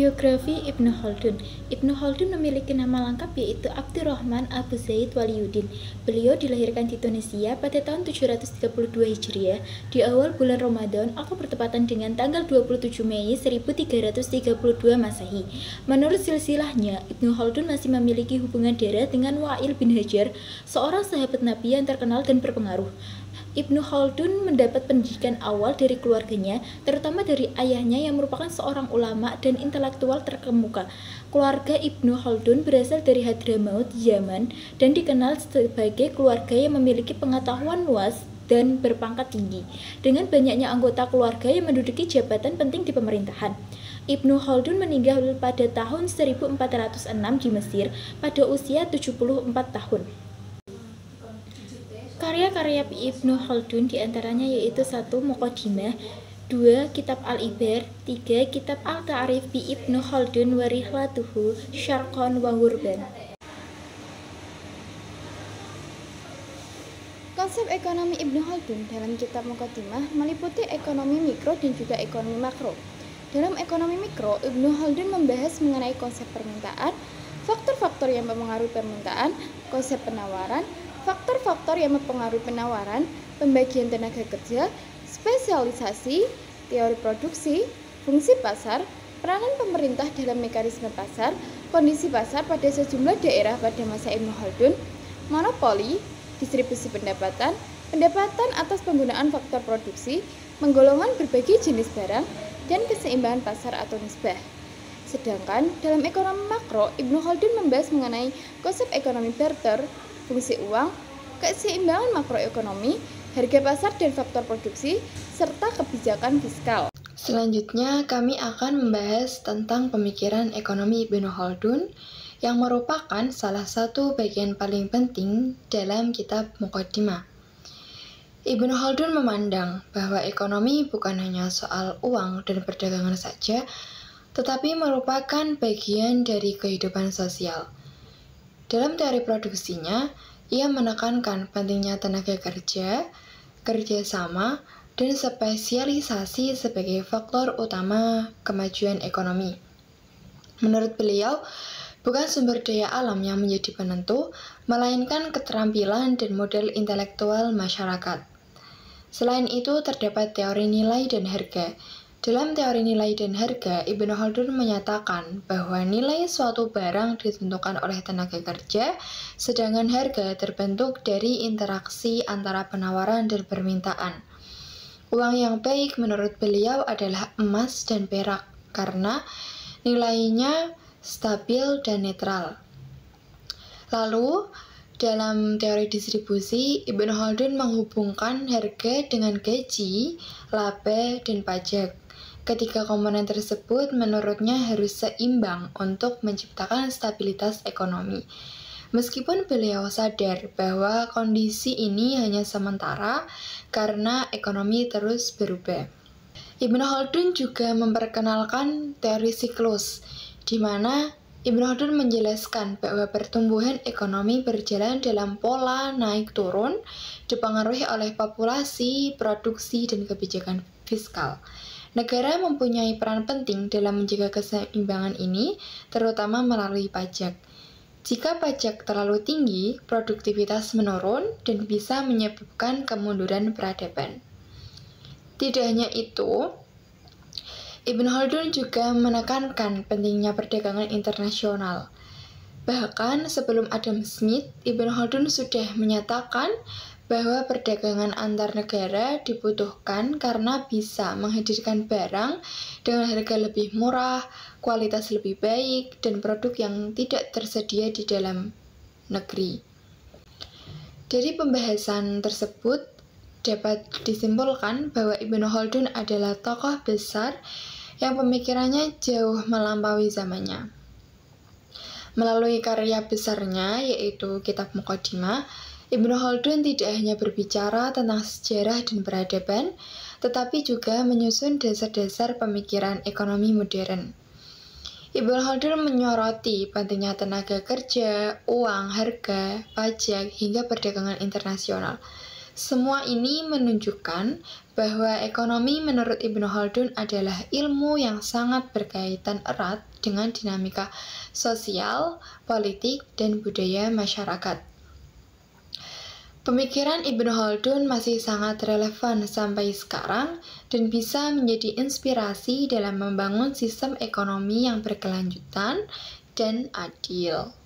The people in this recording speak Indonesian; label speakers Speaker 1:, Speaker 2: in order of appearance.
Speaker 1: Biografi Ibnu Khaldun. Ibnu Khaldun memiliki nama lengkap yaitu Abdurrahman Abu Zaid Waliyuddin. Beliau dilahirkan di Tunisia pada tahun 732 Hijriah di awal bulan Ramadan atau bertepatan dengan tanggal 27 Mei 1332 Masehi. Menurut silsilahnya, Ibnu Khaldun masih memiliki hubungan darah dengan Wa'il bin Hajar, seorang sahabat Nabi yang terkenal dan berpengaruh. Ibnu Khaldun mendapat pendidikan awal dari keluarganya, terutama dari ayahnya yang merupakan seorang ulama dan intelektual terkemuka. Keluarga Ibnu Khaldun berasal dari Hadramaut, Yaman, dan dikenal sebagai keluarga yang memiliki pengetahuan luas dan berpangkat tinggi, dengan banyaknya anggota keluarga yang menduduki jabatan penting di pemerintahan. Ibnu Khaldun meninggal pada tahun 1406 di Mesir pada usia 74 tahun. Karya-karya Ibnu Khaldun diantaranya yaitu 1. Muqaddimah, 2. Kitab Al-Ibar, 3. Kitab Al-Ta'rif bi Ibnu Khaldun wa Rihlatuhu Syarqan wa Ghurban.
Speaker 2: Konsep ekonomi Ibnu Khaldun dalam kitab Muqaddimah meliputi ekonomi mikro dan juga ekonomi makro. Dalam ekonomi mikro, Ibnu Khaldun membahas mengenai konsep permintaan, faktor-faktor yang mempengaruhi permintaan, konsep penawaran, faktor-faktor yang mempengaruhi penawaran, pembagian tenaga kerja, spesialisasi, teori produksi, fungsi pasar, peranan pemerintah dalam mekanisme pasar, kondisi pasar pada sejumlah daerah pada masa Ibnu Khaldun, monopoli, distribusi pendapatan, pendapatan atas penggunaan faktor produksi, penggolongan berbagai jenis barang, dan keseimbangan pasar atau nisbah. Sedangkan dalam ekonomi makro, Ibnu Khaldun membahas mengenai konsep ekonomi barter, fungsi uang, keseimbangan makroekonomi, harga pasar dan faktor produksi, serta kebijakan fiskal.
Speaker 3: Selanjutnya, kami akan membahas tentang pemikiran ekonomi Ibnu Khaldun yang merupakan salah satu bagian paling penting dalam kitab Muqaddimah. Ibnu Khaldun memandang bahwa ekonomi bukan hanya soal uang dan perdagangan saja, tetapi merupakan bagian dari kehidupan sosial. Dalam teori produksinya, ia menekankan pentingnya tenaga kerja, kerjasama, dan spesialisasi sebagai faktor utama kemajuan ekonomi. Menurut beliau, bukan sumber daya alam yang menjadi penentu, melainkan keterampilan dan model intelektual masyarakat. Selain itu, terdapat teori nilai dan harga. Dalam teori nilai dan harga, Ibnu Khaldun menyatakan bahwa nilai suatu barang ditentukan oleh tenaga kerja, sedangkan harga terbentuk dari interaksi antara penawaran dan permintaan. Uang yang baik menurut beliau adalah emas dan perak, karena nilainya stabil dan netral. Lalu, dalam teori distribusi, Ibnu Khaldun menghubungkan harga dengan gaji, laba, dan pajak. Ketiga komponen tersebut menurutnya harus seimbang untuk menciptakan stabilitas ekonomi. Meskipun beliau sadar bahwa kondisi ini hanya sementara karena ekonomi terus berubah. Ibnu Khaldun juga memperkenalkan teori siklus, di mana Ibnu Khaldun menjelaskan bahwa pertumbuhan ekonomi berjalan dalam pola naik turun, dipengaruhi oleh populasi, produksi, dan kebijakan fiskal. Negara mempunyai peran penting dalam menjaga keseimbangan ini, terutama melalui pajak. Jika pajak terlalu tinggi, produktivitas menurun dan bisa menyebabkan kemunduran peradaban. Tidak hanya itu, Ibnu Khaldun juga menekankan pentingnya perdagangan internasional. Bahkan sebelum Adam Smith, Ibnu Khaldun sudah menyatakan bahwa perdagangan antar negara dibutuhkan karena bisa menghadirkan barang dengan harga lebih murah, kualitas lebih baik, dan produk yang tidak tersedia di dalam negeri. Dari pembahasan tersebut, dapat disimpulkan bahwa Ibnu Khaldun adalah tokoh besar yang pemikirannya jauh melampaui zamannya. Melalui karya besarnya, yaitu Kitab Muqaddimah, Ibnu Khaldun tidak hanya berbicara tentang sejarah dan peradaban, tetapi juga menyusun dasar-dasar pemikiran ekonomi modern. Ibnu Khaldun menyoroti pentingnya tenaga kerja, uang, harga, pajak, hingga perdagangan internasional. Semua ini menunjukkan bahwa ekonomi menurut Ibnu Khaldun adalah ilmu yang sangat berkaitan erat dengan dinamika sosial, politik, dan budaya masyarakat. Pemikiran Ibnu Khaldun masih sangat relevan sampai sekarang dan bisa menjadi inspirasi dalam membangun sistem ekonomi yang berkelanjutan dan adil.